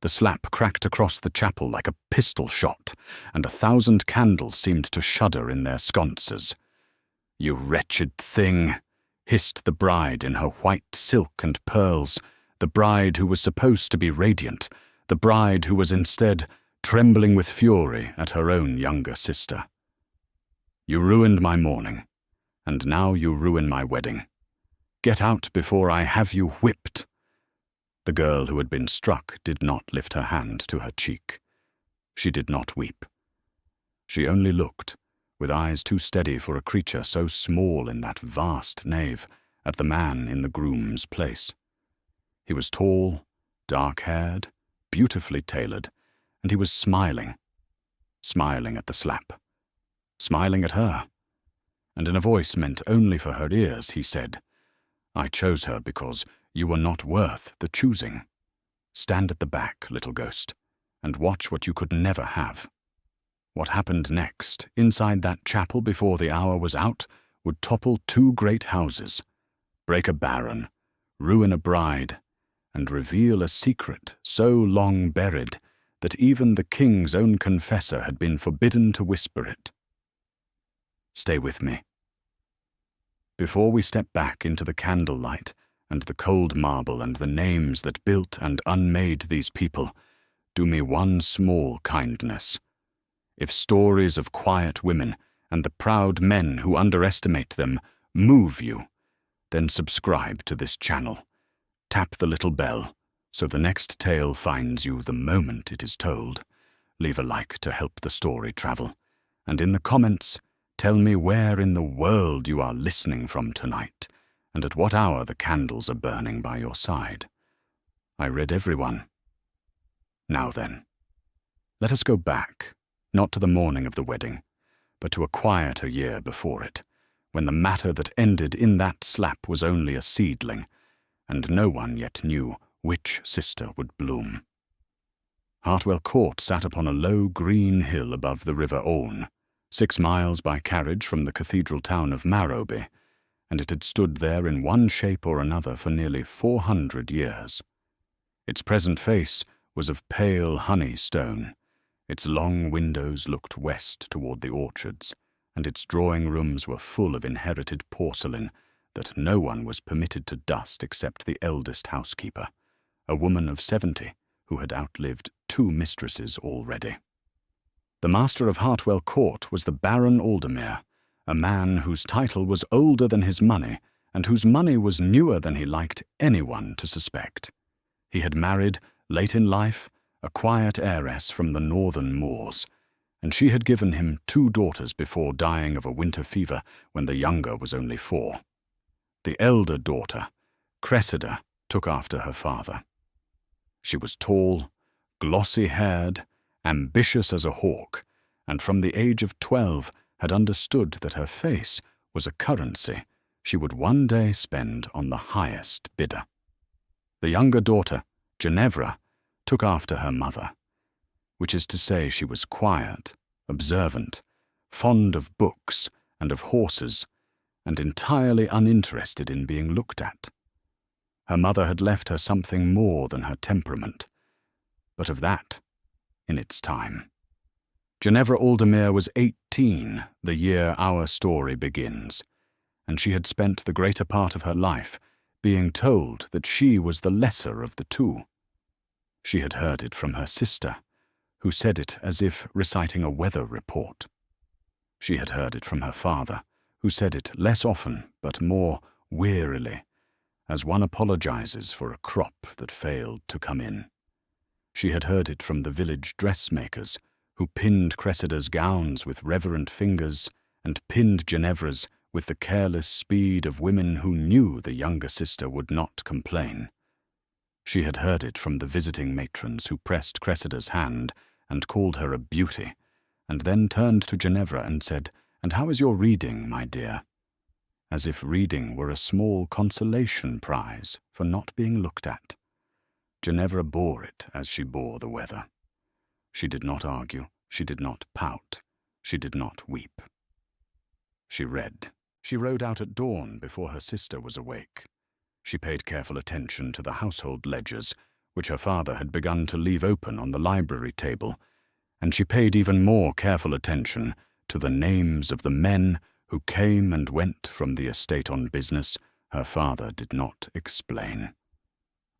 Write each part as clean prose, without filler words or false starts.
The slap cracked across the chapel like a pistol shot, and 1,000 candles seemed to shudder in their sconces. "You wretched thing," hissed the bride in her white silk and pearls, the bride who was supposed to be radiant, the bride who was instead trembling with fury at her own younger sister. "You ruined my mourning, and now you ruin my wedding. Get out before I have you whipped." The girl who had been struck did not lift her hand to her cheek. She did not weep. She only looked, with eyes too steady for a creature so small in that vast nave, at the man in the groom's place. He was tall, dark-haired, beautifully tailored, and he was smiling at the slap, smiling at her. And in a voice meant only for her ears, he said, "I chose her because you were not worth the choosing. Stand at the back, little ghost, and watch what you could never have." What happened next, inside that chapel before the hour was out, would topple 2 great houses, break a baron, ruin a bride, and reveal a secret so long buried that even the king's own confessor had been forbidden to whisper it. Stay with me. Before we step back into the candlelight and the cold marble and the names that built and unmade these people, do me one small kindness. If stories of quiet women and the proud men who underestimate them move you, then subscribe to this channel. Tap the little bell so the next tale finds you the moment it is told. Leave a like to help the story travel. And in the comments, tell me where in the world you are listening from tonight, and at what hour the candles are burning by your side. I read everyone. Now then, let us go back, not to the morning of the wedding, but to a quieter year before it, when the matter that ended in that slap was only a seedling, and no one yet knew which sister would bloom. Hartwell Court sat upon a low green hill above the River Orne, 6 miles by carriage from the cathedral town of Marrowby, and it had stood there in one shape or another for nearly 400 years. Its present face was of pale honey stone. Its long windows looked west toward the orchards, and its drawing rooms were full of inherited porcelain that no one was permitted to dust except the eldest housekeeper, a woman of 70 who had outlived 2 mistresses already. The master of Hartwell Court was the Baron Aldermere, a man whose title was older than his money, and whose money was newer than he liked anyone to suspect. He had married, late in life, a quiet heiress from the northern moors, and she had given him 2 daughters before dying of a winter fever when the younger was only 4. The elder daughter, Cressida, took after her father. She was tall, glossy-haired, ambitious as a hawk, and from the age of 12 had understood that her face was a currency she would one day spend on the highest bidder. The younger daughter, Ginevra, took after her mother, which is to say she was quiet, observant, fond of books and of horses, and entirely uninterested in being looked at. Her mother had left her something more than her temperament, but of that, in its time. Ginevra Aldermere was 18 the year our story begins, and she had spent the greater part of her life being told that she was the lesser of the 2. She had heard it from her sister, who said it as if reciting a weather report. She had heard it from her father, who said it less often but more wearily, as one apologizes for a crop that failed to come in. She had heard it from the village dressmakers, who pinned Cressida's gowns with reverent fingers and pinned Ginevra's with the careless speed of women who knew the younger sister would not complain. She had heard it from the visiting matrons who pressed Cressida's hand and called her a beauty, and then turned to Ginevra and said, "And how is your reading, my dear?" As if reading were a small consolation prize for not being looked at. Ginevra bore it as she bore the weather. She did not argue, she did not pout, she did not weep. She read. She rode out at dawn before her sister was awake. She paid careful attention to the household ledgers, which her father had begun to leave open on the library table, and she paid even more careful attention to the names of the men who came and went from the estate on business her father did not explain.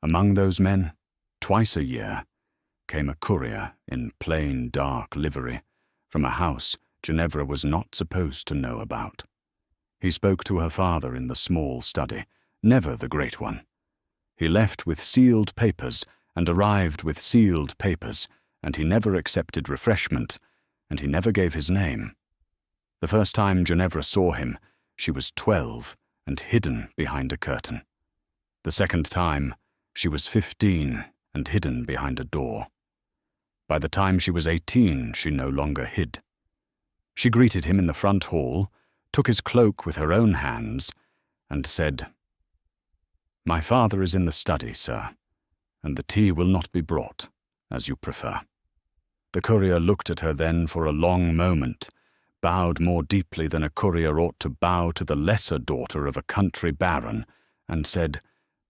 Among those men, twice a year, came a courier in plain dark livery from a house Ginevra was not supposed to know about. He spoke to her father in the small study, never the great one. He left with sealed papers and arrived with sealed papers, and he never accepted refreshment, and he never gave his name. The first time Ginevra saw him, she was 12 and hidden behind a curtain. The second time, she was 15 and hidden behind a door. By the time she was 18, she no longer hid. She greeted him in the front hall, took his cloak with her own hands, and said, "My father is in the study, sir, and the tea will not be brought, as you prefer." The courier looked at her then for a long moment, bowed more deeply than a courier ought to bow to the lesser daughter of a country baron, and said,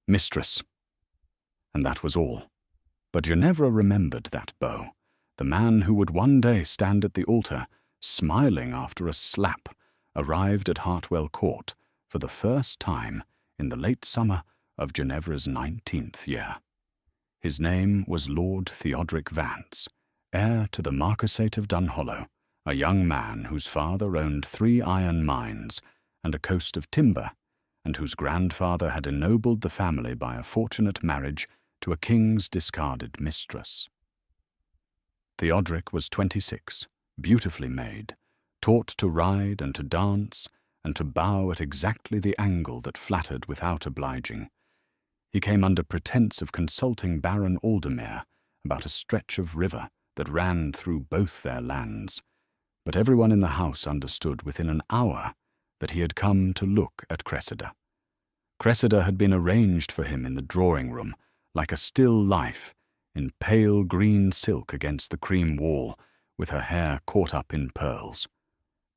"Mistress." And that was all. But Ginevra remembered that bow, the man who would one day stand at the altar, smiling after a slap, arrived at Hartwell Court for the first time in the late summer of Ginevra's 19th year. His name was Lord Theodoric Vance, heir to the Marquisate of Dunhollow, a young man whose father owned 3 iron mines and a coast of timber, and whose grandfather had ennobled the family by a fortunate marriage to a king's discarded mistress. Theodoric was 26, beautifully made, taught to ride and to dance, and to bow at exactly the angle that flattered without obliging. He came under pretence of consulting Baron Aldermere about a stretch of river that ran through both their lands, but everyone in the house understood within an hour that he had come to look at Cressida. Cressida had been arranged for him in the drawing-room, like a still life, in pale green silk against the cream wall, with her hair caught up in pearls.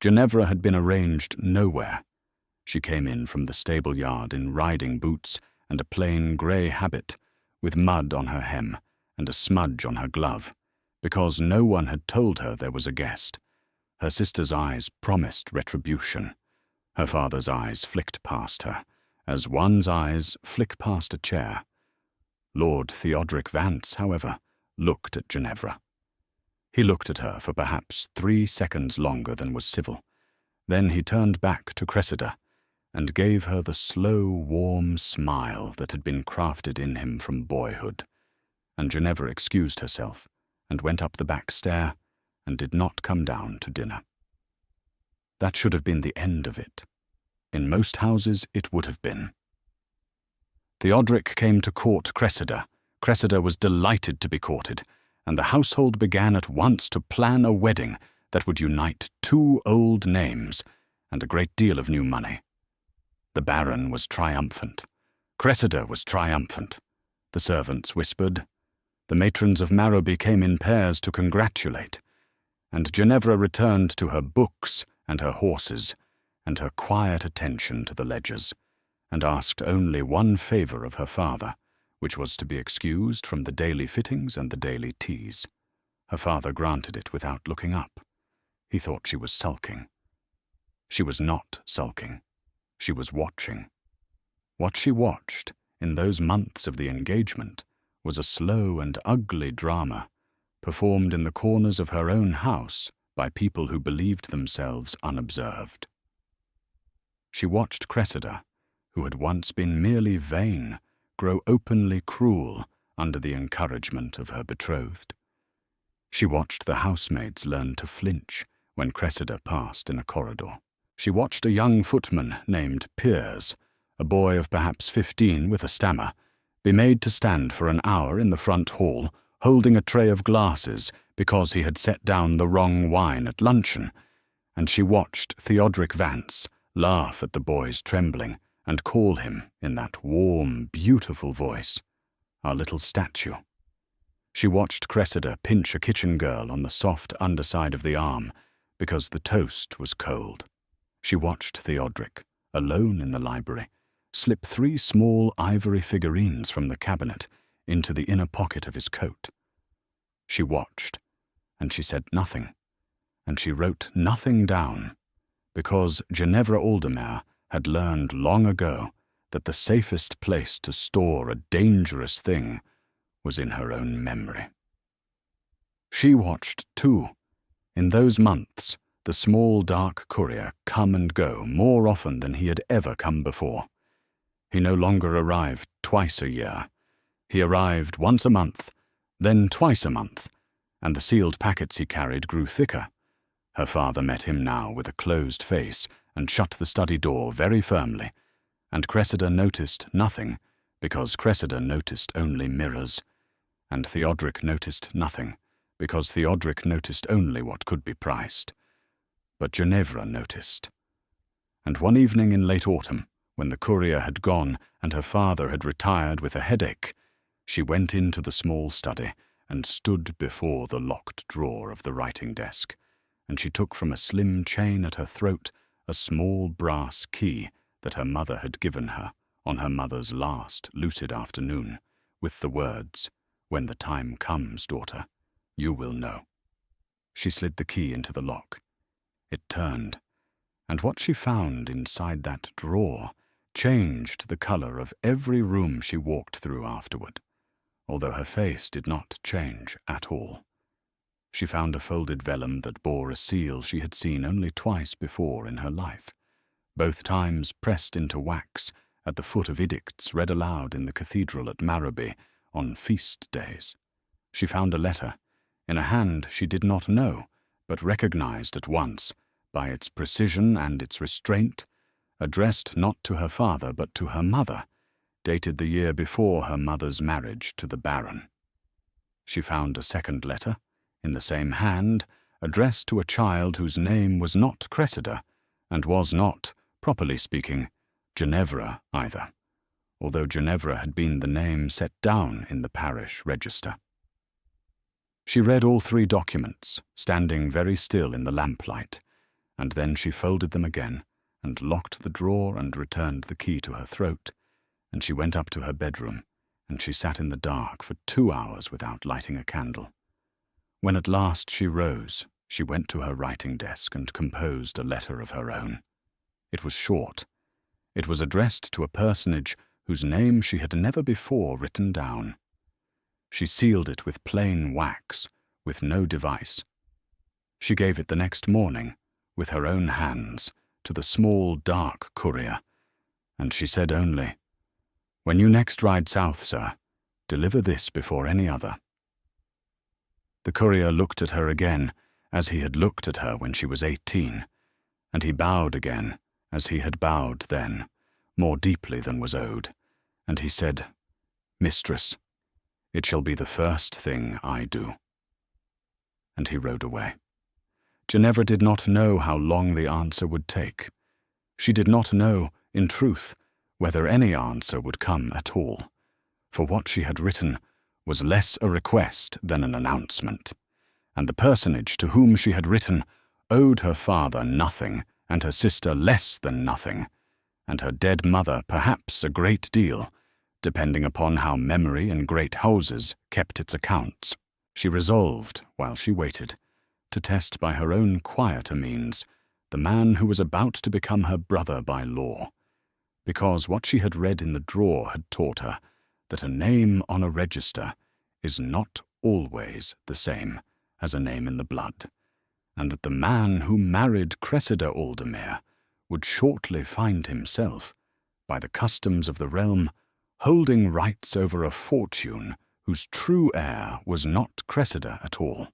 Ginevra had been arranged nowhere. She came in from the stable-yard in riding boots and a plain grey habit, with mud on her hem and a smudge on her glove, because no one had told her there was a guest. Her sister's eyes promised retribution. Her father's eyes flicked past her, as one's eyes flick past a chair. Lord Theodoric Vance, however, looked at Ginevra. He looked at her for perhaps 3 seconds longer than was civil. Then he turned back to Cressida and gave her the slow, warm smile that had been crafted in him from boyhood, and Ginevra excused herself and went up the back stair and did not come down to dinner. That should have been the end of it. In most houses it would have been. Theodoric came to court Cressida. Cressida was delighted to be courted, and the household began at once to plan a wedding that would unite 2 old names and a great deal of new money. The Baron was triumphant. Cressida was triumphant. The servants whispered. The matrons of Marrowby came in pairs to congratulate, and Ginevra returned to her books and her horses and her quiet attention to the ledgers, and asked only one favour of her father, which was to be excused from the daily fittings and the daily teas. Her father granted it without looking up. He thought she was sulking. She was not sulking. She was watching. What she watched in those months of the engagement was a slow and ugly drama, performed in the corners of her own house by people who believed themselves unobserved. She watched Cressida, who had once been merely vain, grow openly cruel under the encouragement of her betrothed. She watched the housemaids learn to flinch when Cressida passed in a corridor. She watched a young footman named Piers, a boy of perhaps 15 with a stammer, be made to stand for an hour in the front hall, holding a tray of glasses because he had set down the wrong wine at luncheon, and she watched Theodoric Vance laugh at the boy's trembling and call him, in that warm, beautiful voice, our little statue. She watched Cressida pinch a kitchen girl on the soft underside of the arm because the toast was cold. She watched Theodoric, alone in the library, slip 3 small ivory figurines from the cabinet into the inner pocket of his coat. She watched, and she said nothing, and she wrote nothing down, because Ginevra Aldermere had learned long ago that the safest place to store a dangerous thing was in her own memory. She watched, too, in those months, the small dark courier come and go more often than he had ever come before. He no longer arrived twice a year. He arrived once a month, then twice a month, and the sealed packets he carried grew thicker. Her father met him now with a closed face and shut the study door very firmly, and Cressida noticed nothing, because Cressida noticed only mirrors, and Theodoric noticed nothing, because Theodoric noticed only what could be priced. But Ginevra noticed. And one evening in late autumn, when the courier had gone and her father had retired with a headache, she went into the small study and stood before the locked drawer of the writing desk, and she took from a slim chain at her throat a small brass key that her mother had given her on her mother's last lucid afternoon, with the words, "When the time comes, daughter, you will know." She slid the key into the lock. It turned, and what she found inside that drawer changed the color of every room she walked through afterward, although her face did not change at all. She found a folded vellum that bore a seal she had seen only twice before in her life, both times pressed into wax at the foot of edicts read aloud in the cathedral at Marrowby on feast days. She found a letter, in a hand she did not know, but recognized at once, by its precision and its restraint, addressed not to her father but to her mother, dated the year before her mother's marriage to the Baron. She found a second letter, in the same hand, addressed to a child whose name was not Cressida, and was not, properly speaking, Ginevra either, although Ginevra had been the name set down in the parish register. She read all three documents, standing very still in the lamplight, and then she folded them again, and locked the drawer and returned the key to her throat, and she went up to her bedroom, and she sat in the dark for 2 hours without lighting a candle. When at last she rose, she went to her writing desk and composed a letter of her own. It was short. It was addressed to a personage whose name she had never before written down. She sealed it with plain wax, with no device. She gave it the next morning, with her own hands, to the small dark courier, and she said only, "When you next ride south, sir, deliver this before any other." The courier looked at her again, as he had looked at her when she was 18, and he bowed again, as he had bowed then, more deeply than was owed, and he said, "Mistress, it shall be the first thing I do." And he rode away. Ginevra did not know how long the answer would take. She did not know, in truth, whether any answer would come at all, for what she had written was less a request than an announcement, and the personage to whom she had written owed her father nothing and her sister less than nothing, and her dead mother perhaps a great deal, depending upon how memory in great houses kept its accounts. She resolved, while she waited, to test by her own quieter means the man who was about to become her brother by law, because what she had read in the drawer had taught her that a name on a register is not always the same as a name in the blood, and that the man who married Cressida Aldermere would shortly find himself, by the customs of the realm, holding rights over a fortune whose true heir was not Cressida at all.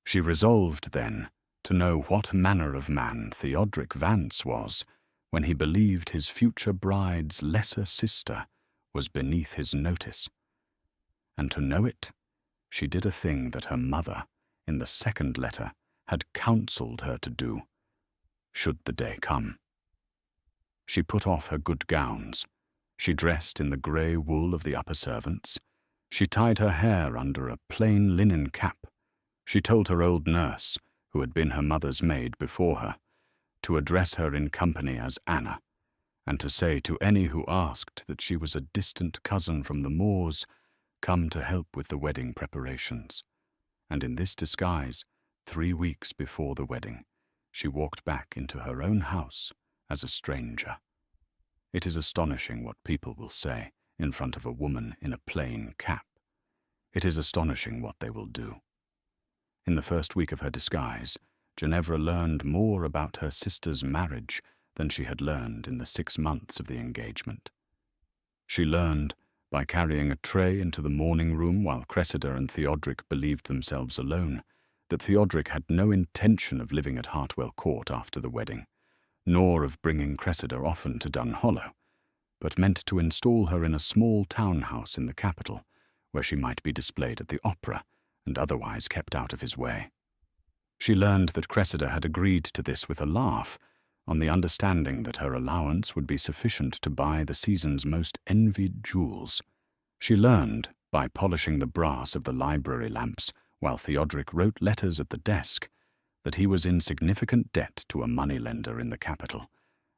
She resolved, then, to know what manner of man Theodoric Vance was when he believed his future bride's lesser sister was beneath his notice. And to know it, she did a thing that her mother, in the second letter, had counselled her to do, should the day come. She put off her good gowns. She dressed in the grey wool of the upper servants. She tied her hair under a plain linen cap. She told her old nurse, who had been her mother's maid before her, to address her in company as Anna, and to say to any who asked that she was a distant cousin from the moors, come to help with the wedding preparations, and in this disguise, 3 weeks before the wedding, she walked back into her own house as a stranger. It is astonishing what people will say in front of a woman in a plain cap. It is astonishing what they will do. In the first week of her disguise, Ginevra learned more about her sister's marriage than she had learned in the 6 months of the engagement. She learned, by carrying a tray into the morning room while Cressida and Theodoric believed themselves alone, that Theodoric had no intention of living at Hartwell Court after the wedding, nor of bringing Cressida often to Dunhollow, but meant to install her in a small townhouse in the capital, where she might be displayed at the opera and otherwise kept out of his way. She learned that Cressida had agreed to this with a laugh, on the understanding that her allowance would be sufficient to buy the season's most envied jewels. She learned, by polishing the brass of the library lamps while Theodoric wrote letters at the desk, that he was in significant debt to a moneylender in the capital,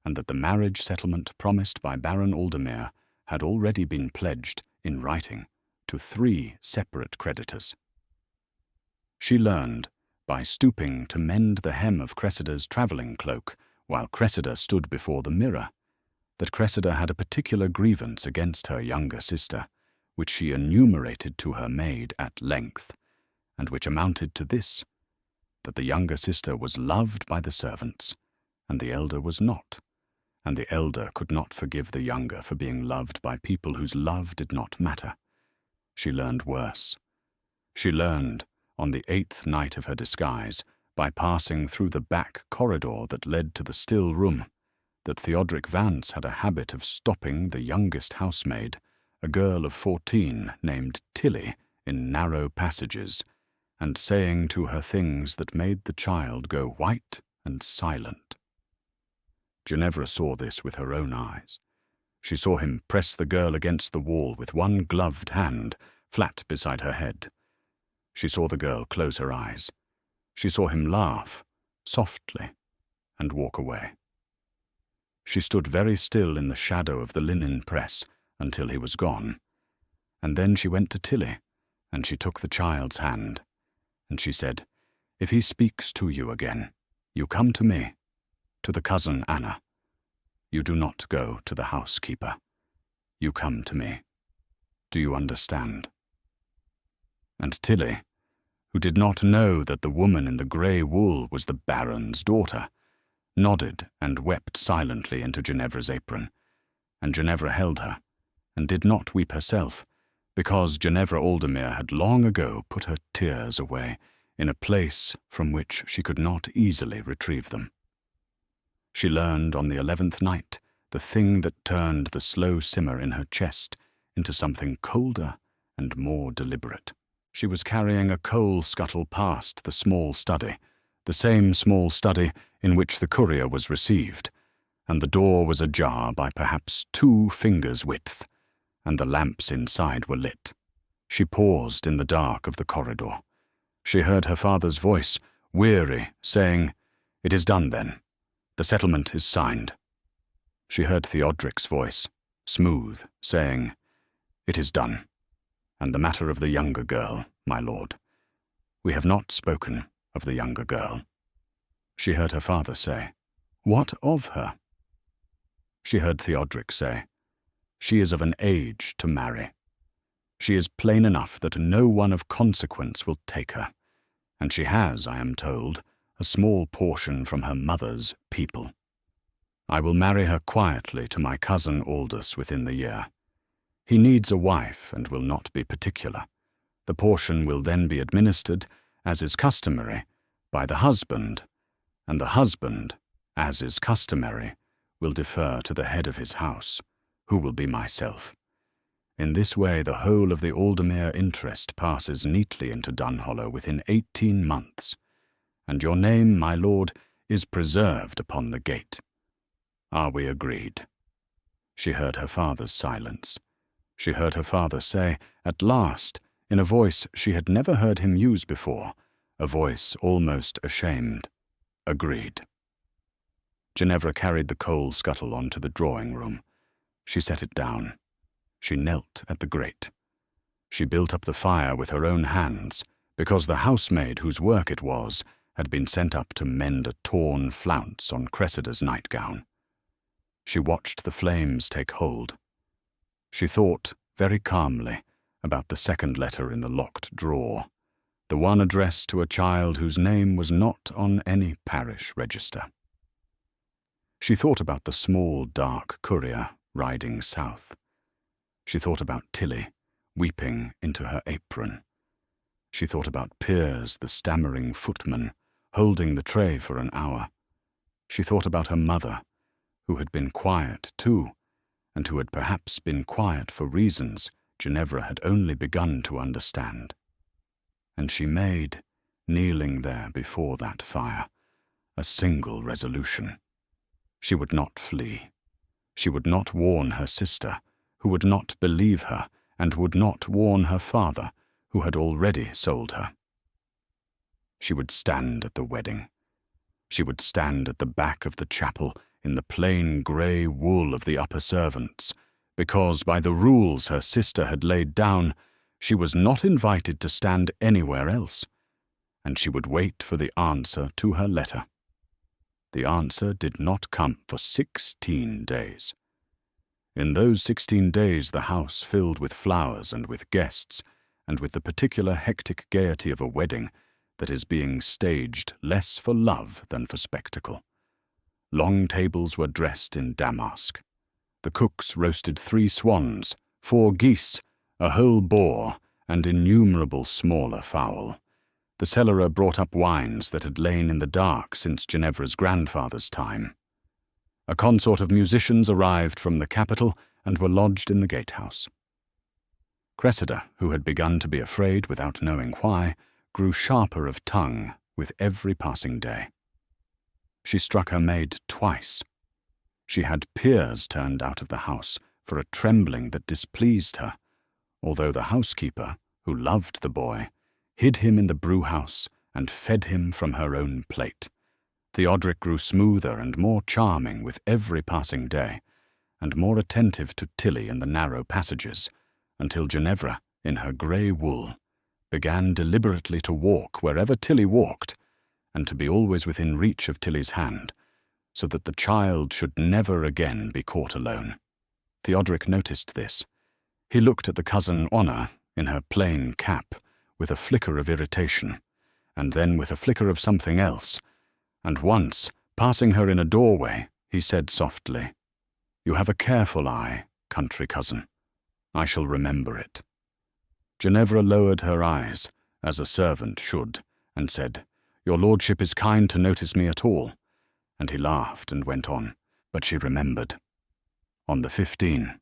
and that the marriage settlement promised by Baron Aldermere had already been pledged, in writing, to 3 separate creditors. She learned, by stooping to mend the hem of Cressida's travelling cloak while Cressida stood before the mirror, that Cressida had a particular grievance against her younger sister, which she enumerated to her maid at length, and which amounted to this, that the younger sister was loved by the servants, and the elder was not, and the elder could not forgive the younger for being loved by people whose love did not matter. She learned worse. She learned, on the 8th night of her disguise, by passing through the back corridor that led to the still room, that Theodoric Vance had a habit of stopping the youngest housemaid, a girl of 14 named Tilly, in narrow passages, and saying to her things that made the child go white and silent. Ginevra saw this with her own eyes. She saw him press the girl against the wall with one gloved hand, flat beside her head. She saw the girl close her eyes. She saw him laugh, softly, and walk away. She stood very still in the shadow of the linen press until he was gone, and then she went to Tilly, and she took the child's hand, and she said, "If he speaks to you again, you come to me, to the cousin Anna. You do not go to the housekeeper. You come to me. Do you understand?" And Tilly, who did not know that the woman in the grey wool was the Baron's daughter, nodded and wept silently into Ginevra's apron, and Ginevra held her, and did not weep herself, because Ginevra Aldermere had long ago put her tears away in a place from which she could not easily retrieve them. She learned on the 11th night the thing that turned the slow simmer in her chest into something colder and more deliberate. She was carrying a coal scuttle past the small study, the same small study in which the courier was received, and the door was ajar by perhaps 2 fingers' width, and the lamps inside were lit. She paused in the dark of the corridor. She heard her father's voice, weary, saying, "It is done then. The settlement is signed." She heard Theodoric's voice, smooth, saying, "It is done. And the matter of the younger girl, my lord. We have not spoken of the younger girl." She heard her father say, "What of her?" She heard Theodoric say, "She is of an age to marry. She is plain enough that no one of consequence will take her, and she has, I am told, a small portion from her mother's people. I will marry her quietly to my cousin Aldous within the year. He needs a wife and will not be particular. The portion will then be administered, as is customary, by the husband, and the husband, as is customary, will defer to the head of his house, who will be myself. In this way the whole of the Aldermere interest passes neatly into Dunhollow within 18 months, and your name, my lord, is preserved upon the gate. Are we agreed?" She heard her father's silence. She heard her father say, at last, in a voice she had never heard him use before, a voice almost ashamed, "Agreed." Ginevra carried the coal scuttle onto the drawing-room. She set it down. She knelt at the grate. She built up the fire with her own hands, because the housemaid whose work it was had been sent up to mend a torn flounce on Cressida's nightgown. She watched the flames take hold. She thought very calmly about the second letter in the locked drawer, the one addressed to a child whose name was not on any parish register. She thought about the small, dark courier riding south. She thought about Tilly, weeping into her apron. She thought about Piers, the stammering footman, holding the tray for an hour. She thought about her mother, who had been quiet too, and who had perhaps been quiet for reasons Ginevra had only begun to understand. And she made, kneeling there before that fire, a single resolution. She would not flee. She would not warn her sister, who would not believe her, and would not warn her father, who had already sold her. She would stand at the wedding. She would stand at the back of the chapel in the plain grey wool of the upper servants, because by the rules her sister had laid down, she was not invited to stand anywhere else, and she would wait for the answer to her letter. The answer did not come for 16 days. In those 16 days the house filled with flowers and with guests, and with the particular hectic gaiety of a wedding that is being staged less for love than for spectacle. Long tables were dressed in damask. The cooks roasted 3 swans, 4 geese, a whole boar, and innumerable smaller fowl. The cellarer brought up wines that had lain in the dark since Ginevra's grandfather's time. A consort of musicians arrived from the capital and were lodged in the gatehouse. Cressida, who had begun to be afraid without knowing why, grew sharper of tongue with every passing day. She struck her maid twice. She had Piers turned out of the house for a trembling that displeased her, although the housekeeper, who loved the boy, hid him in the brewhouse and fed him from her own plate. Theodoric grew smoother and more charming with every passing day, and more attentive to Tilly in the narrow passages, until Ginevra, in her grey wool, began deliberately to walk wherever Tilly walked, and to be always within reach of Tilly's hand, so that the child should never again be caught alone. Theodoric noticed this. He looked at the cousin Honor in her plain cap, with a flicker of irritation, and then with a flicker of something else, and once, passing her in a doorway, he said softly, "You have a careful eye, country cousin. I shall remember it." Ginevra lowered her eyes, as a servant should, and said, "Your lordship is kind to notice me at all," and he laughed and went on, but she remembered. On the 15th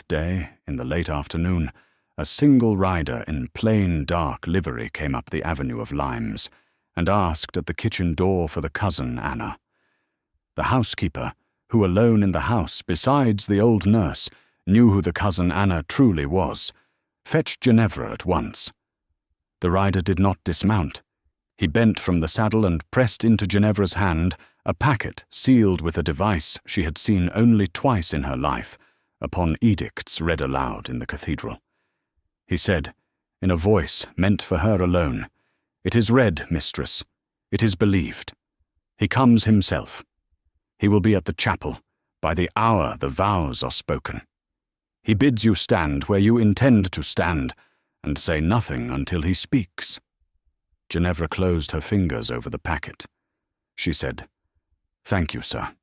day, in the late afternoon, a single rider in plain dark livery came up the avenue of limes, and asked at the kitchen door for the cousin Anna. The housekeeper, who alone in the house, besides the old nurse, knew who the cousin Anna truly was, fetched Ginevra at once. The rider did not dismount. He bent from the saddle and pressed into Ginevra's hand a packet sealed with a device she had seen only twice in her life, upon edicts read aloud in the cathedral. He said, in a voice meant for her alone, "It is read, mistress. It is believed. He comes himself. He will be at the chapel. By the hour the vows are spoken. He bids you stand where you intend to stand, and say nothing until he speaks." Ginevra closed her fingers over the packet. She said, "Thank you, sir."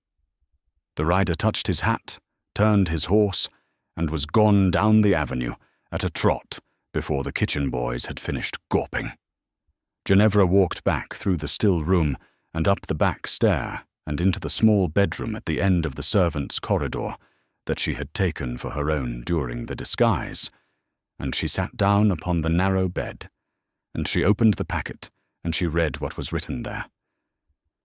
The rider touched his hat, turned his horse, and was gone down the avenue at a trot before the kitchen boys had finished gawping. Ginevra walked back through the still room and up the back stair and into the small bedroom at the end of the servants' corridor that she had taken for her own during the disguise, and she sat down upon the narrow bed, and she opened the packet, and she read what was written there.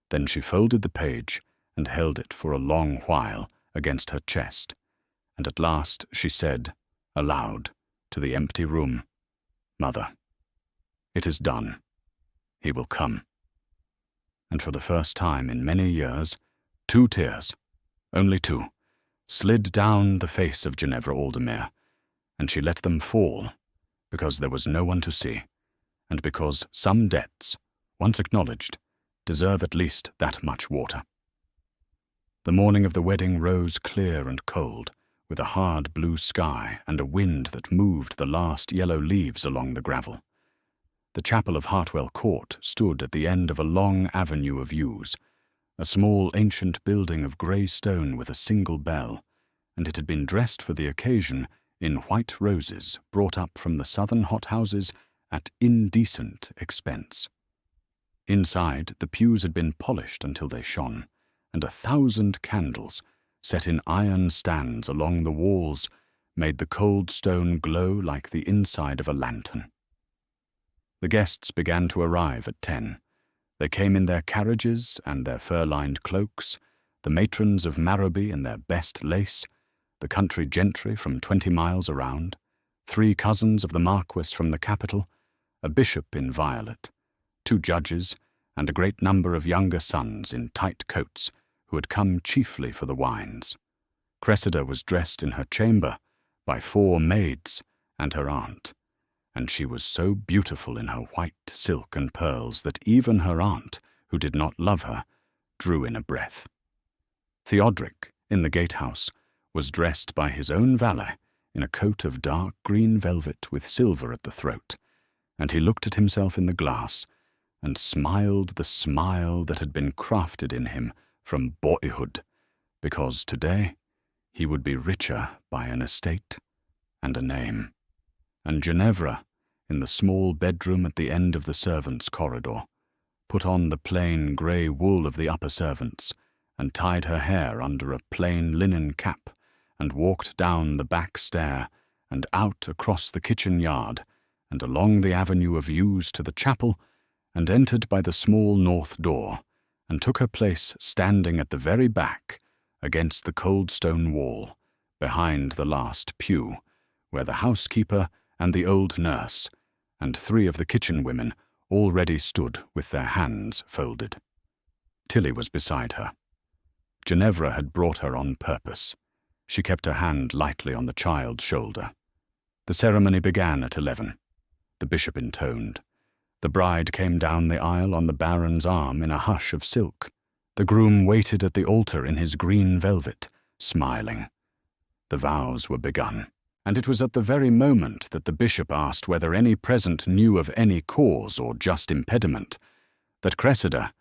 Then she folded the page and held it for a long while against her chest, and at last she said, aloud, to the empty room, "Mother, it is done. He will come." And for the first time in many years, 2 tears, only 2, slid down the face of Ginevra Aldermere, and she let them fall, because there was no one to see, and because some debts, once acknowledged, deserve at least that much water. The morning of the wedding rose clear and cold, with a hard blue sky and a wind that moved the last yellow leaves along the gravel. The chapel of Hartwell Court stood at the end of a long avenue of yews, a small ancient building of grey stone with a single bell, and it had been dressed for the occasion in white roses brought up from the southern hothouses at indecent expense. Inside, the pews had been polished until they shone, and 1,000 candles, set in iron stands along the walls, made the cold stone glow like the inside of a lantern. The guests began to arrive at 10. They came in their carriages and their fur-lined cloaks, the matrons of Marrowby in their best lace, the country gentry from 20 miles around, 3 cousins of the Marquess from the capital, a bishop in violet, 2 judges, and a great number of younger sons in tight coats who had come chiefly for the wines. Cressida was dressed in her chamber by 4 maids and her aunt, and she was so beautiful in her white silk and pearls that even her aunt, who did not love her, drew in a breath. Theodoric, in the gatehouse, was dressed by his own valet in a coat of dark green velvet with silver at the throat, and he looked at himself in the glass and smiled the smile that had been crafted in him from boyhood, because today he would be richer by an estate and a name. And Ginevra, in the small bedroom at the end of the servants' corridor, put on the plain grey wool of the upper servants, and tied her hair under a plain linen cap, and walked down the back stair, and out across the kitchen yard, and along the avenue of yews to the chapel, and entered by the small north door, and took her place standing at the very back, against the cold stone wall, behind the last pew, where the housekeeper and the old nurse, and 3 of the kitchen women already stood with their hands folded. Tilly was beside her. Ginevra had brought her on purpose. She kept her hand lightly on the child's shoulder. The ceremony began at 11. The bishop intoned. The bride came down the aisle on the baron's arm in a hush of silk. The groom waited at the altar in his green velvet, smiling. The vows were begun, and it was at the very moment that the bishop asked whether any present knew of any cause or just impediment, that Cressida,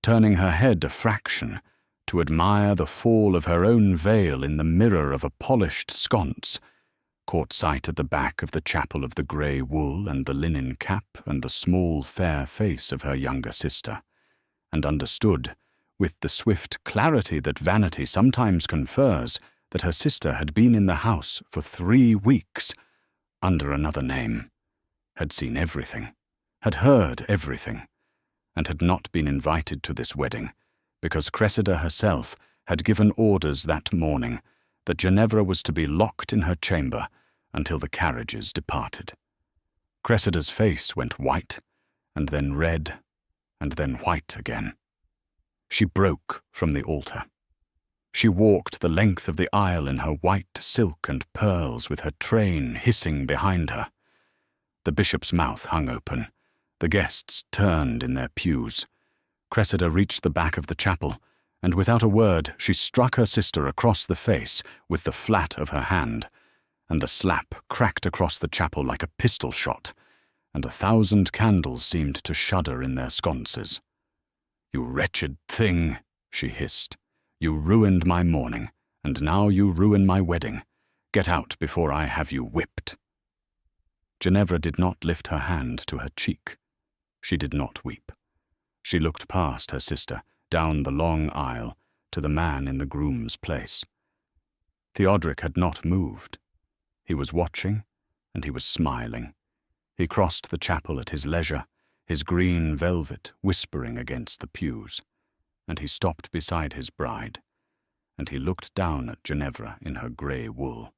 turning her head a fraction, to admire the fall of her own veil in the mirror of a polished sconce, caught sight at the back of the chapel of the grey wool and the linen cap and the small fair face of her younger sister, and understood, with the swift clarity that vanity sometimes confers, that her sister had been in the house for 3 weeks, under another name, had seen everything, had heard everything, and had not been invited to this wedding, because Cressida herself had given orders that morning that Ginevra was to be locked in her chamber until the carriages departed. Cressida's face went white, and then red, and then white again. She broke from the altar. She walked the length of the aisle in her white silk and pearls with her train hissing behind her. The bishop's mouth hung open. The guests turned in their pews. Cressida reached the back of the chapel, and without a word she struck her sister across the face with the flat of her hand, and the slap cracked across the chapel like a pistol shot, and 1,000 candles seemed to shudder in their sconces. "You wretched thing," she hissed. "You ruined my morning, and now you ruin my wedding. Get out before I have you whipped." Ginevra did not lift her hand to her cheek. She did not weep. She looked past her sister, down the long aisle, to the man in the groom's place. Theodoric had not moved. He was watching, and he was smiling. He crossed the chapel at his leisure, his green velvet whispering against the pews, and he stopped beside his bride, and he looked down at Ginevra in her grey wool,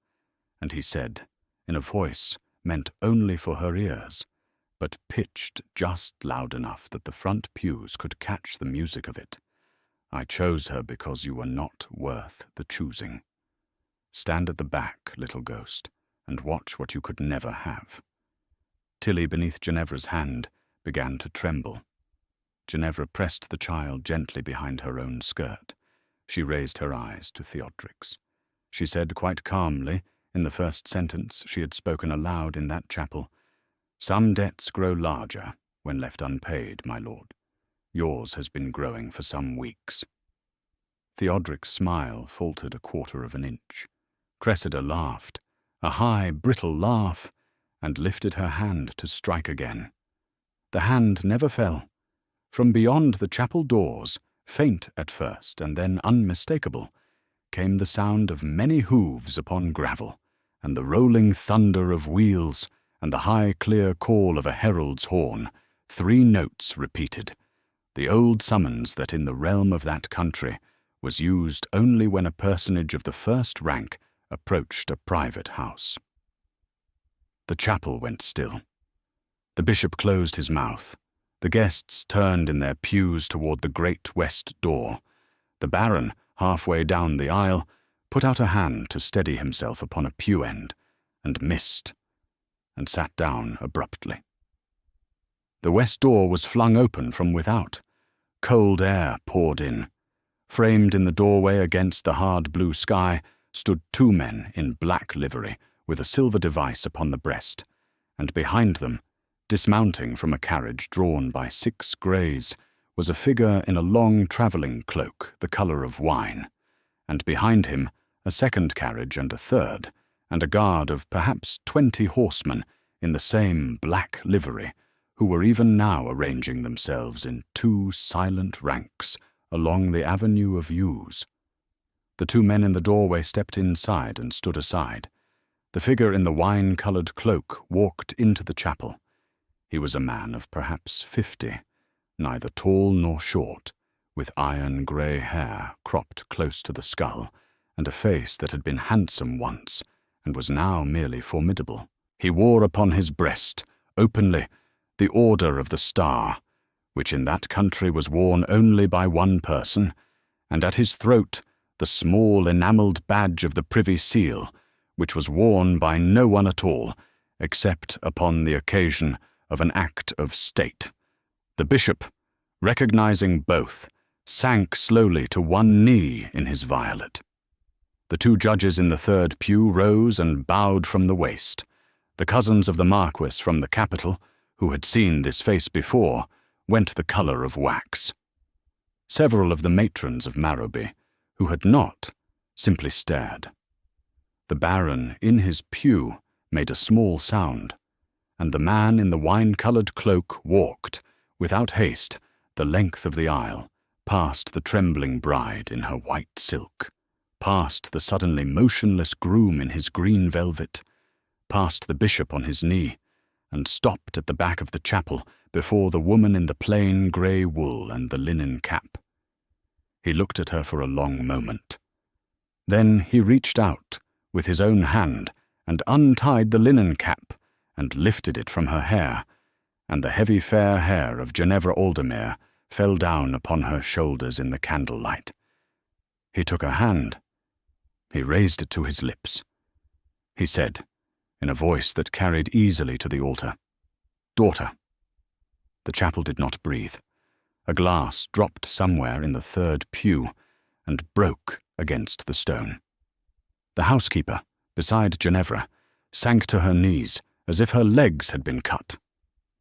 and he said, in a voice meant only for her ears, but pitched just loud enough that the front pews could catch the music of it, "I chose her because you were not worth the choosing. Stand at the back, little ghost, and watch what you could never have. Tilly, beneath Ginevra's hand, began to tremble. Ginevra pressed the child gently behind her own skirt. She raised her eyes to Theodric's. She said quite calmly, in the first sentence she had spoken aloud in that chapel, "Some debts grow larger when left unpaid, my lord. Yours has been growing for some weeks." Theodric's smile faltered a quarter of an inch. Cressida laughed, a high, brittle laugh, and lifted her hand to strike again. The hand never fell. From beyond the chapel doors, faint at first and then unmistakable, came the sound of many hooves upon gravel, and the rolling thunder of wheels, and the high clear call of a herald's horn, 3 notes repeated, the old summons that in the realm of that country was used only when a personage of the first rank approached a private house. The chapel went still. The bishop closed his mouth. The guests turned in their pews toward the great west door. The baron, halfway down the aisle, put out a hand to steady himself upon a pew end, and missed, and sat down abruptly. The west door was flung open from without. Cold air poured in. Framed in the doorway against the hard blue sky stood 2 men in black livery with a silver device upon the breast, and behind them, dismounting from a carriage drawn by 6 greys, was a figure in a long travelling cloak the colour of wine, and behind him a second carriage and a third, and a guard of perhaps 20 horsemen in the same black livery, who were even now arranging themselves in 2 silent ranks along the avenue of yews. The 2 men in the doorway stepped inside and stood aside. The figure in the wine-coloured cloak walked into the chapel. He was a man of perhaps 50, neither tall nor short, with iron grey hair cropped close to the skull, and a face that had been handsome once, and was now merely formidable. He wore upon his breast, openly, the Order of the Star, which in that country was worn only by one person, and at his throat the small enamelled badge of the Privy Seal, which was worn by no one at all, except upon the occasion of an act of state. The bishop, recognizing both, sank slowly to one knee in his violet. The 2 judges in the third pew rose and bowed from the waist. The cousins of the Marquess from the capital, who had seen this face before, went the colour of wax. Several of the matrons of Marrowby, who had not, simply stared. The baron in his pew made a small sound, and the man in the wine-coloured cloak walked, without haste, the length of the aisle, past the trembling bride in her white silk, past the suddenly motionless groom in his green velvet, past the bishop on his knee, and stopped at the back of the chapel before the woman in the plain grey wool and the linen cap. He looked at her for a long moment. Then he reached out with his own hand and untied the linen cap and lifted it from her hair, and the heavy fair hair of Ginevra Aldermere fell down upon her shoulders in the candlelight. He took her hand. He raised it to his lips. He said, in a voice that carried easily to the altar, "Daughter." The chapel did not breathe. A glass dropped somewhere in the third pew and broke against the stone. The housekeeper, beside Ginevra, sank to her knees as if her legs had been cut.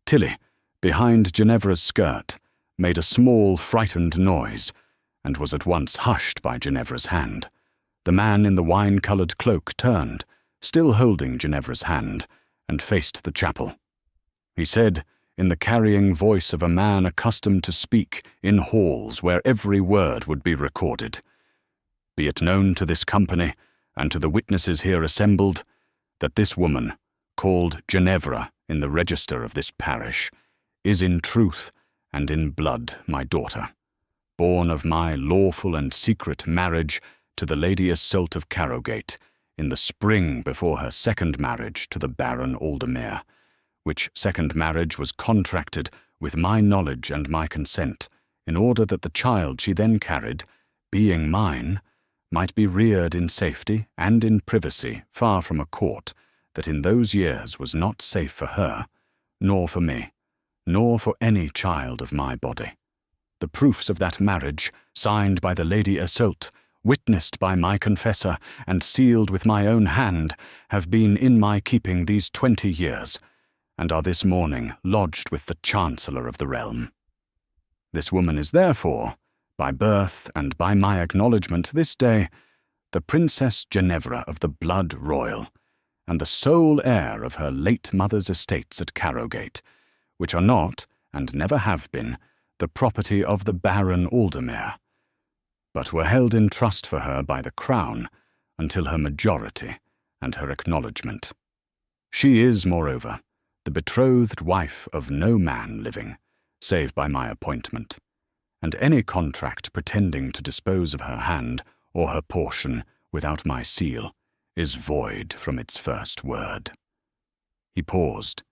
Tilly, behind Ginevra's skirt, made a small, frightened noise, and was at once hushed by Ginevra's hand. The man in the wine-coloured cloak turned, still holding Ginevra's hand, and faced the chapel. He said, in the carrying voice of a man accustomed to speak in halls where every word would be recorded, "Be it known to this company, and to the witnesses here assembled, that this woman, called Ginevra in the register of this parish, is in truth and in blood my daughter, born of my lawful and secret marriage to the Lady Iseult of Carrowgate in the spring before her second marriage to the Baron Aldermere, which second marriage was contracted with my knowledge and my consent, in order that the child she then carried, being mine, might be reared in safety and in privacy far from a court, that in those years was not safe for her, nor for me, nor for any child of my body. The proofs of that marriage, signed by the Lady Iseult, witnessed by my confessor, and sealed with my own hand, have been in my keeping these 20 years, and are this morning lodged with the Chancellor of the realm. This woman is therefore, by birth and by my acknowledgment this day, the Princess Ginevra of the blood royal, and the sole heir of her late mother's estates at Carrowgate, which are not, and never have been, the property of the Baron Aldermere, but were held in trust for her by the Crown until her majority and her acknowledgment. She is, moreover, the betrothed wife of no man living, save by my appointment, and any contract pretending to dispose of her hand or her portion without my seal is void from its first word. He paused.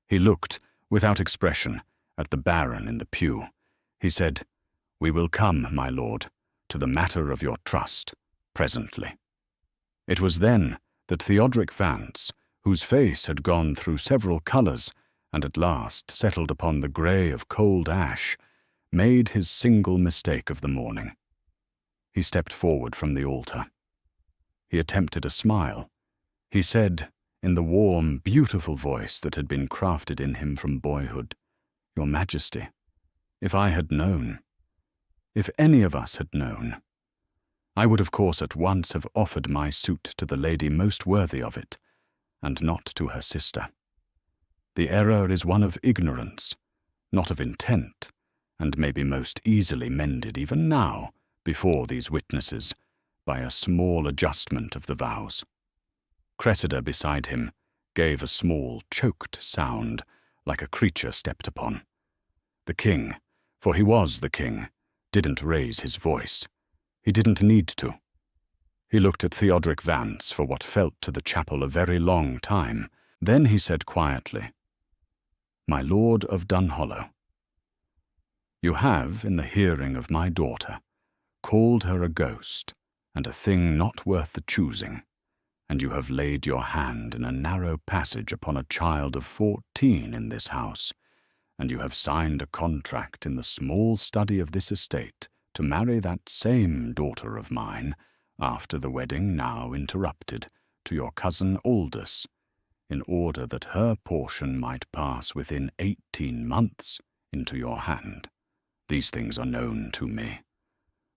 He looked, without expression, at the Baron in the pew. He said, "We will come, my lord, to the matter of your trust, presently." It was then that Theodoric Vance, whose face had gone through several colours and at last settled upon the grey of cold ash, made his single mistake of the morning. He stepped forward from the altar. He attempted a smile. He said, in the warm, beautiful voice that had been crafted in him from boyhood, "Your Majesty, if I had known, if any of us had known, I would of course at once have offered my suit to the lady most worthy of it, and not to her sister. The error is one of ignorance, not of intent, and may be most easily mended even now, before these witnesses, by a small adjustment of the vows." Cressida beside him gave a small, choked sound, like a creature stepped upon. The king, for he was the king, didn't raise his voice. He didn't need to. He looked at Theodoric Vance for what felt to the chapel a very long time. Then he said quietly, "My lord of Dunhollow, you have, in the hearing of my daughter, called her a ghost and a thing not worth the choosing, and you have laid your hand in a narrow passage upon a child of 14 in this house, and you have signed a contract in the small study of this estate to marry that same daughter of mine, after the wedding now interrupted, to your cousin Aldous, in order that her portion might pass within 18 months into your hand. These things are known to me.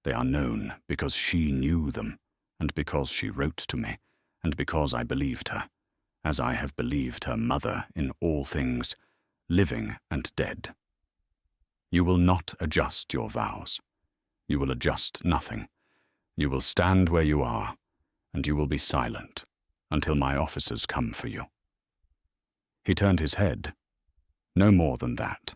They are known because she knew them, and because she wrote to me, and because I believed her, as I have believed her mother in all things, living and dead. You will not adjust your vows. You will adjust nothing. You will stand where you are, and you will be silent until my officers come for you." He turned his head. No more than that,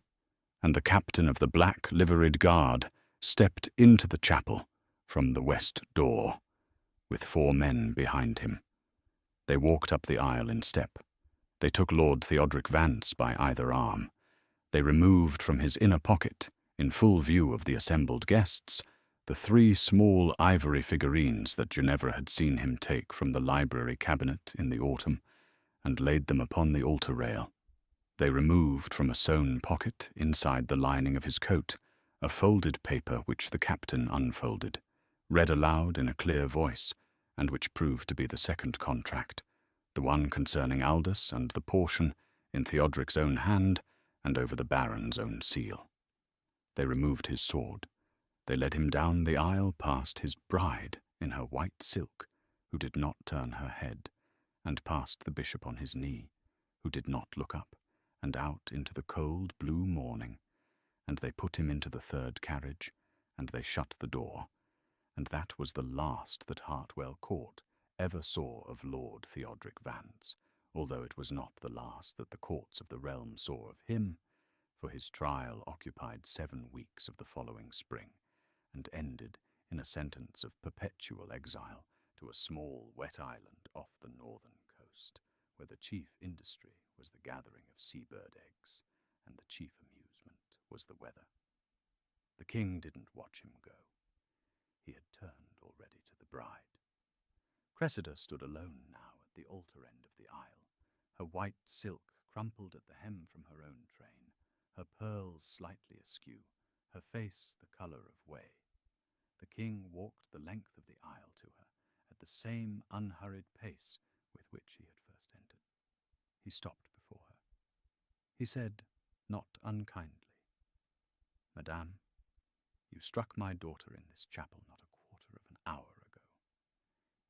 and the captain of the black liveried guard stepped into the chapel from the west door, with 4 men behind him. They walked up the aisle in step. They took Lord Theodoric Vance by either arm. They removed from his inner pocket, in full view of the assembled guests, the 3 small ivory figurines that Ginevra had seen him take from the library cabinet in the autumn, and laid them upon the altar rail. They removed from a sewn pocket inside the lining of his coat a folded paper which the captain unfolded, read aloud in a clear voice, and which proved to be the second contract, the one concerning Aldous and the portion in Theodoric's own hand and over the Baron's own seal. They removed his sword. They led him down the aisle past his bride in her white silk, who did not turn her head, and past the bishop on his knee, who did not look up, and out into the cold blue morning, and they put him into the 3rd carriage, and they shut the door, and that was the last that Hartwell Court ever saw of Lord Theodoric Vance, although it was not the last that the courts of the realm saw of him, for his trial occupied 7 weeks of the following spring, and ended in a sentence of perpetual exile to a small wet island off the northern coast, where the chief industry was the gathering of seabird eggs, and the chief amusement was the weather. The king didn't watch him go. He had turned already to the bride. Cressida stood alone now at the altar end of the aisle, her white silk crumpled at the hem from her own train, her pearls slightly askew, her face the colour of whey. The king walked the length of the aisle to her, at the same unhurried pace with which he had first entered. He stopped before her. He said, not unkindly, "Madame, you struck my daughter in this chapel not a quarter of an hour ago.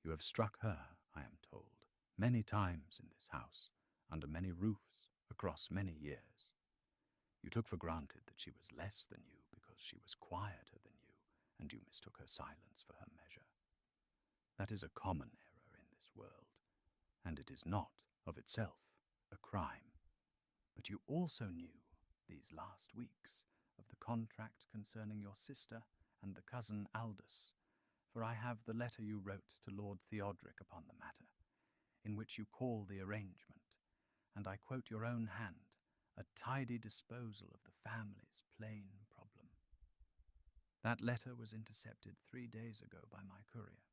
You have struck her, I am told, many times in this house, under many roofs, across many years. You took for granted that she was less than you because she was quieter than you, and you mistook her silence for her measure. That is a common error in this world, and it is not, of itself, a crime. But you also knew, these last weeks, of the contract concerning your sister and the cousin Aldous, for I have the letter you wrote to Lord Theodoric upon the matter, in which you call the arrangement, and I quote your own hand, a tidy disposal of the family's plain problem. That letter was intercepted 3 days ago by my courier.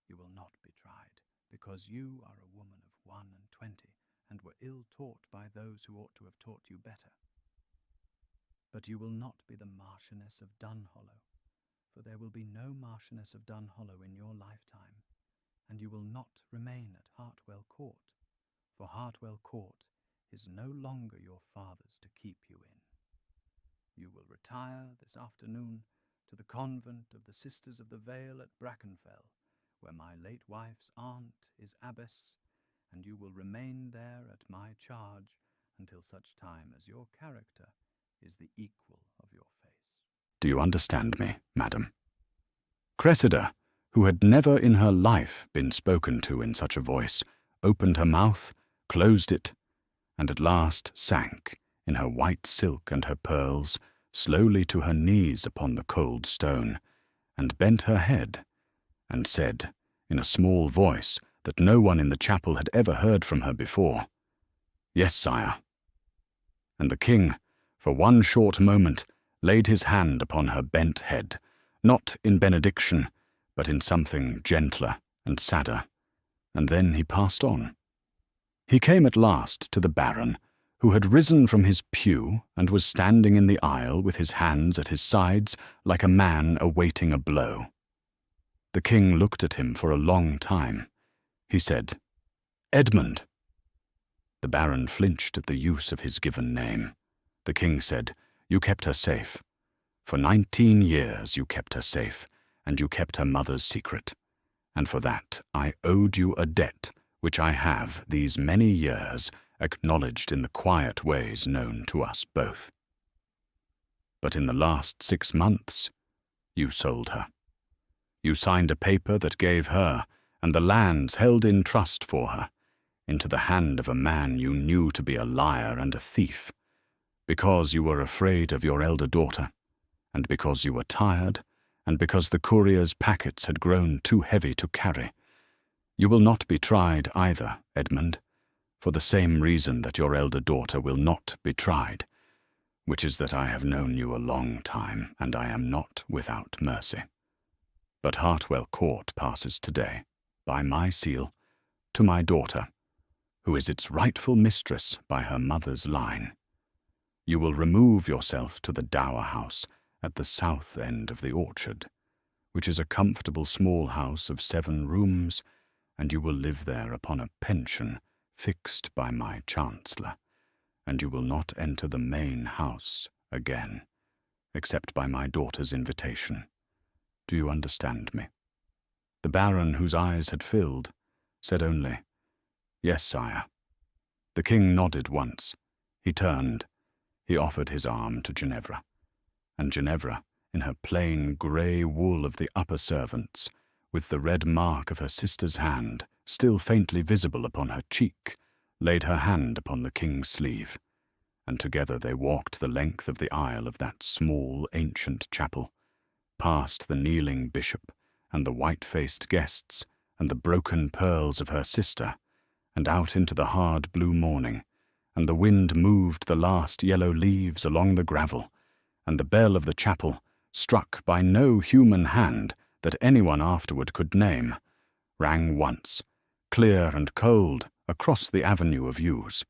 You will not be tried, because you are a woman of 21 and were ill-taught by those who ought to have taught you better. But you will not be the Marchioness of Dunhollow, for there will be no Marchioness of Dunhollow in your lifetime, and you will not remain at Hartwell Court, for Hartwell Court is no longer your father's to keep you in. You will retire this afternoon to the convent of the Sisters of the Vale at Brackenfell, where my late wife's aunt is abbess, and you will remain there at my charge until such time as your character is the equal of your face. Do you understand me, madam?" Cressida, who had never in her life been spoken to in such a voice, opened her mouth, closed it, and at last sank, in her white silk and her pearls, slowly to her knees upon the cold stone, and bent her head, and said, in a small voice that no one in the chapel had ever heard from her before, "Yes, sire." And the king, for one short moment, laid his hand upon her bent head, not in benediction, but in something gentler and sadder, and then he passed on. He came at last to the Baron, who had risen from his pew and was standing in the aisle with his hands at his sides like a man awaiting a blow. The king looked at him for a long time. He said, "Edmund." The Baron flinched at the use of his given name. The king said, "You kept her safe. For 19 years you kept her safe, and you kept her mother's secret. And for that I owed you a debt which I have, these many years, acknowledged in the quiet ways known to us both. But in the last 6 months, you sold her. You signed a paper that gave her, and the lands held in trust for her, into the hand of a man you knew to be a liar and a thief, because you were afraid of your elder daughter, and because you were tired, and because the courier's packets had grown too heavy to carry. You will not be tried either, Edmund, for the same reason that your elder daughter will not be tried, which is that I have known you a long time, and I am not without mercy. But Hartwell Court passes today, by my seal, to my daughter, who is its rightful mistress by her mother's line. You will remove yourself to the dower house at the south end of the orchard, which is a comfortable small house of 7 rooms, and you will live there upon a pension fixed by my chancellor, and you will not enter the main house again, except by my daughter's invitation. Do you understand me?" The Baron, whose eyes had filled, said only, "Yes, sire." The king nodded once. He turned. He offered his arm to Ginevra, and Ginevra, in her plain grey wool of the upper servants, with the red mark of her sister's hand still faintly visible upon her cheek, laid her hand upon the king's sleeve, and together they walked the length of the aisle of that small, ancient chapel, past the kneeling bishop and the white-faced guests and the broken pearls of her sister, and out into the hard blue morning, and the wind moved the last yellow leaves along the gravel, and the bell of the chapel, struck by no human hand that anyone afterward could name, rang once, clear and cold, across the avenue of yews.